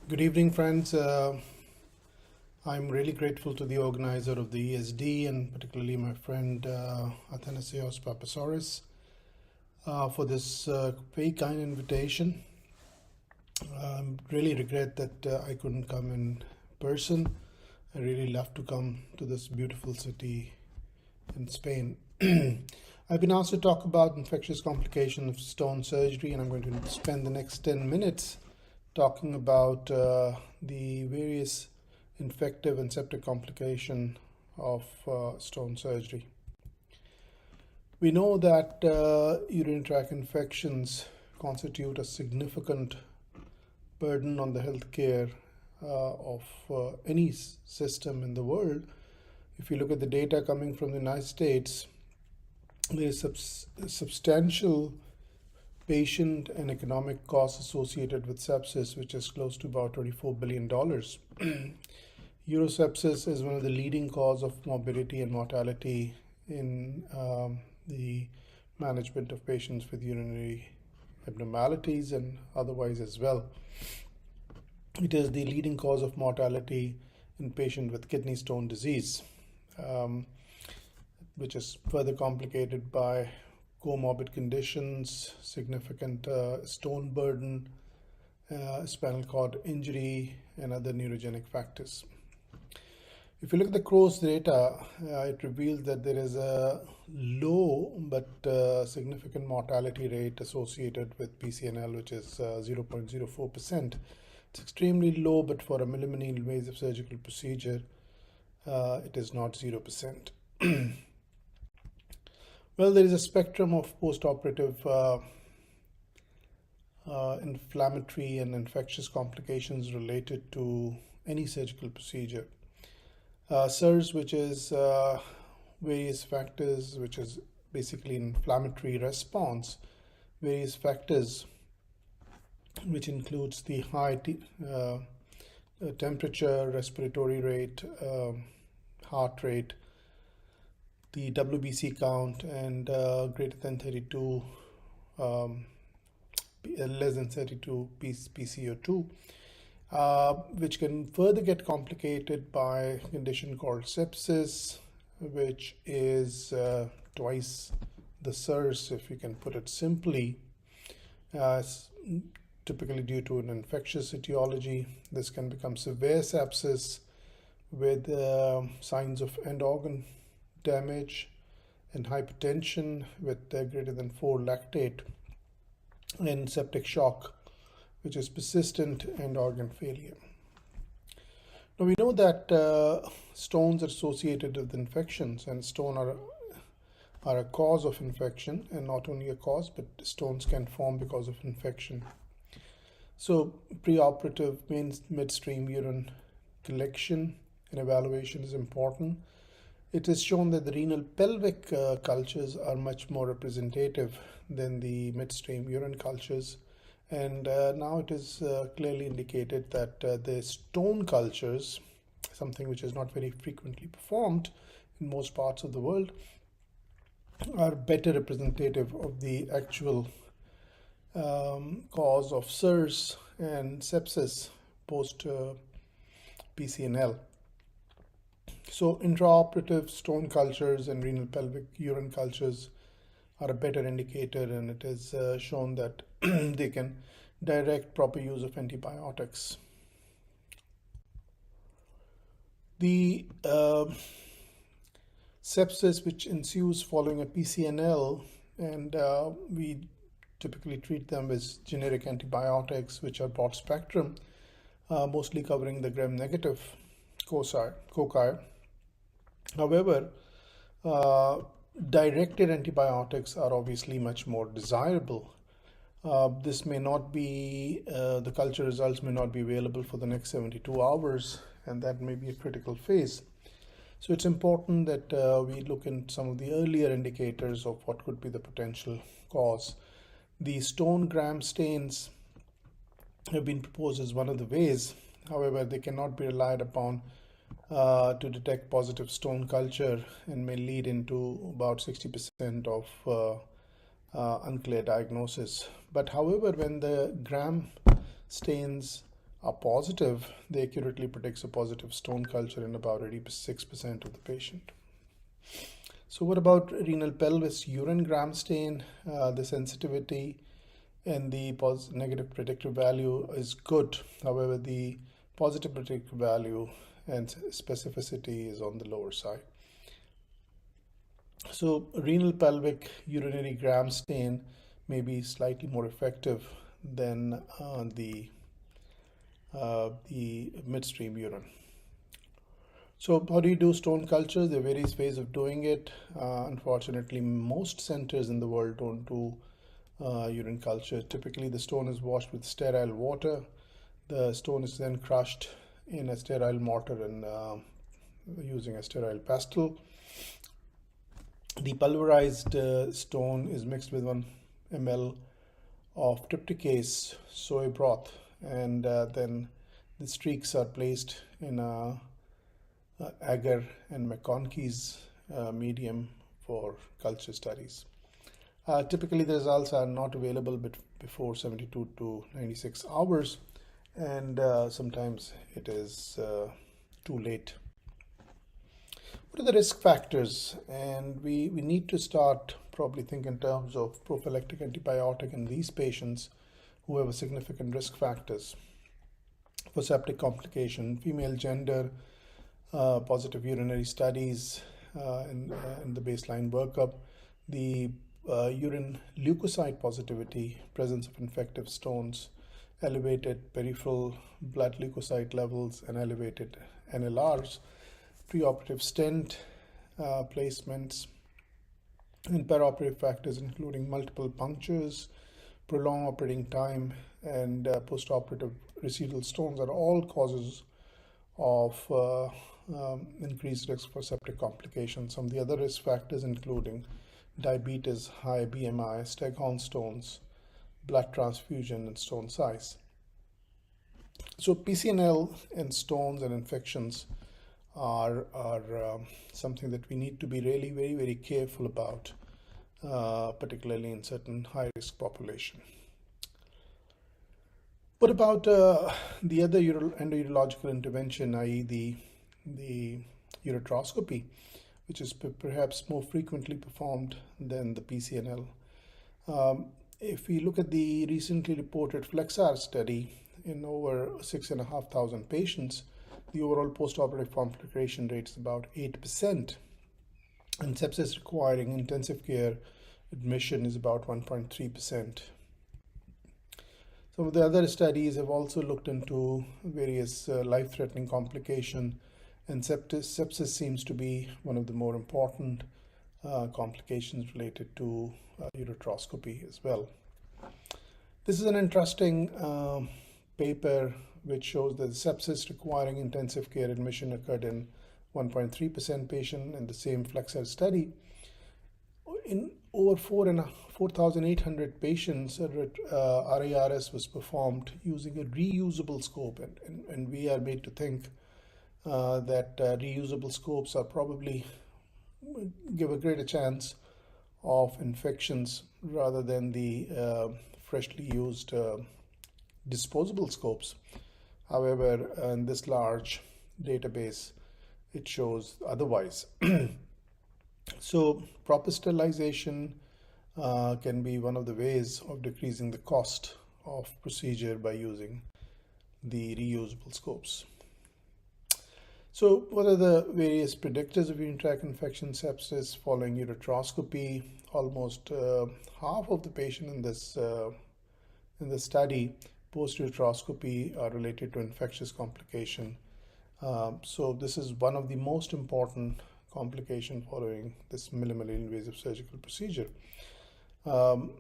Good evening, friends. I'm really grateful to the organizer of the ESD and particularly my friend Athanasios Papasaurus for this very kind invitation. I really regret that I couldn't come in person. I really love to come to this beautiful city in Spain. I've been asked to talk about infectious complication of stone surgery, and I'm going to spend the next 10 minutes talking about the various infective and septic complication of stone surgery. We know that urinary tract infections constitute a significant burden on the healthcare of any system in the world. If you look at the data coming from the United States, there is substantial patient and economic costs associated with sepsis, which is close to about $24 billion. Urosepsis is one of the leading cause of morbidity and mortality in the management of patients with urinary abnormalities and otherwise as well. It is the leading cause of mortality in patients with kidney stone disease, which is further complicated by comorbid conditions, significant stone burden, spinal cord injury, and other neurogenic factors. If you look at the CROWS data, it reveals that there is a low but significant mortality rate associated with PCNL, which is 0.04%. It's extremely low, but for a minimally invasive surgical procedure, it is not 0%. Well, there is a spectrum of post-operative inflammatory and infectious complications related to any surgical procedure. SIRS, which is various factors, which is basically inflammatory response, various factors, which includes the high temperature, respiratory rate, heart rate, the WBC count, and greater than 32, less than 32 PCO2, which can further get complicated by a condition called sepsis, which is twice the SIRS, if you can put it simply. Typically due to an infectious etiology. This can become severe sepsis with signs of end organ damage and hypertension with greater than 4 lactate, and septic shock, which is persistent end organ failure. Now we know that stones are associated with infections, and stones are a cause of infection, and not only a cause, but stones can form because of infection. So preoperative midstream urine collection and evaluation is important. It is shown that the renal pelvic cultures are much more representative than the midstream urine cultures. And now it is clearly indicated that the stone cultures, something which is not very frequently performed in most parts of the world, are better representative of the actual cause of SIRS and sepsis post PCNL. So intraoperative stone cultures and renal pelvic urine cultures are a better indicator, and it is shown that they can direct proper use of antibiotics. The sepsis which ensues following a PCNL, and we typically treat them with generic antibiotics, which are broad spectrum, mostly covering the gram-negative cocci. However, directed antibiotics are obviously much more desirable. This may not be, the culture results may not be available for the next 72 hours, and that may be a critical phase. So it's important that we look in some of the earlier indicators of what could be the potential cause. The stone gram stains have been proposed as one of the ways. However, they cannot be relied upon to detect positive stone culture, and may lead into about 60% of unclear diagnosis. But however, when the gram stains are positive, they accurately predicts a positive stone culture in about 86% of the patient. So what about renal pelvis urine gram stain? The sensitivity and the negative predictive value is good. However, the positive predictive value and specificity is on the lower side. So renal pelvic urinary gram stain may be slightly more effective than the midstream urine. So how do you do stone culture? There are various ways of doing it. Unfortunately, most centers in the world don't do urine culture. Typically, the stone is washed with sterile water. The stone is then crushed in a sterile mortar and using a sterile pestle. The pulverized stone is mixed with 1 ml of trypticase soy broth, and then the streaks are placed in a agar and McConkey's medium for culture studies. Typically, the results are not available before 72 to 96 hours, and sometimes it is too late. What are the risk factors? And we need to start probably think in terms of prophylactic antibiotic in these patients who have a significant risk factors for septic complication, female gender, positive urinary studies in the baseline workup, the urine leukocyte positivity, presence of infective stones, elevated peripheral blood leukocyte levels, and elevated NLRs, preoperative stent placements, and perioperative factors including multiple punctures, prolonged operating time, and postoperative residual stones are all causes of increased risk for septic complications. Some of the other risk factors including diabetes, high BMI, Staghorn stones, blood transfusion, and stone size. So PCNL and stones and infections are something that we need to be really very, very careful about, particularly in certain high-risk population. What about the other endourological intervention, i.e. the ureteroscopy, which is perhaps more frequently performed than the PCNL? If we look at the recently reported FLEXAR study in over 6,500 patients, the overall postoperative complication rate is about 8%, and sepsis requiring intensive care admission is about 1.3%. Some of the other studies have also looked into various life-threatening complications, and sepsis seems to be one of the more important complications related to ureteroscopy as well. This is an interesting paper which shows that sepsis requiring intensive care admission occurred in 1.3% patient in the same FLEXAR study. In over 4,800 patients, RARS was performed using a reusable scope, and we are made to think that reusable scopes are probably give a greater chance of infections rather than the freshly used disposable scopes. However, in this large database, it shows otherwise. So proper sterilization can be one of the ways of decreasing the cost of procedure by using the reusable scopes. So what are the various predictors of urinary tract infection sepsis following ureteroscopy? Almost half of the patients in this study post-ureteroscopy are related to infectious complication. So this is one of the most important complication following this minimally invasive surgical procedure. And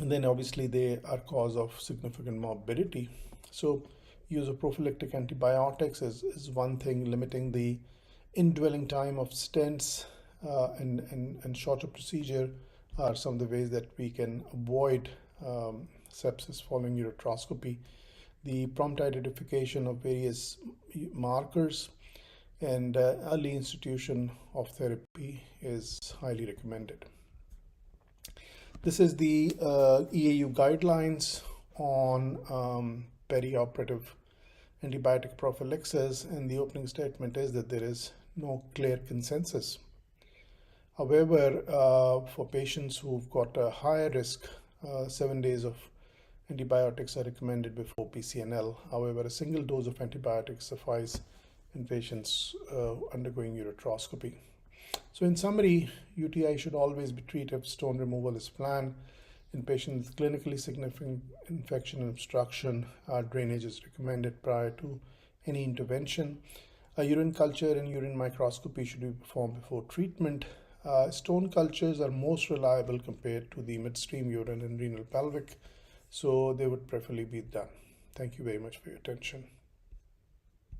then obviously they are cause of significant morbidity. So use of prophylactic antibiotics is one thing. Limiting the indwelling time of stents and shorter procedure are some of the ways that we can avoid sepsis following ureteroscopy. The prompt identification of various markers and early institution of therapy is highly recommended. This is the EAU guidelines on perioperative antibiotic prophylaxis, and the opening statement is that there is no clear consensus. However, for patients who've got a higher risk, 7 days of antibiotics are recommended before PCNL. However, a single dose of antibiotics suffice in patients undergoing ureteroscopy. So in summary, UTI should always be treated if stone removal is planned. In patients with clinically significant infection and obstruction, drainage is recommended prior to any intervention. A urine culture and urine microscopy should be performed before treatment. Stone cultures are most reliable compared to the midstream urine and renal pelvic, so they would preferably be done. Thank you very much for your attention.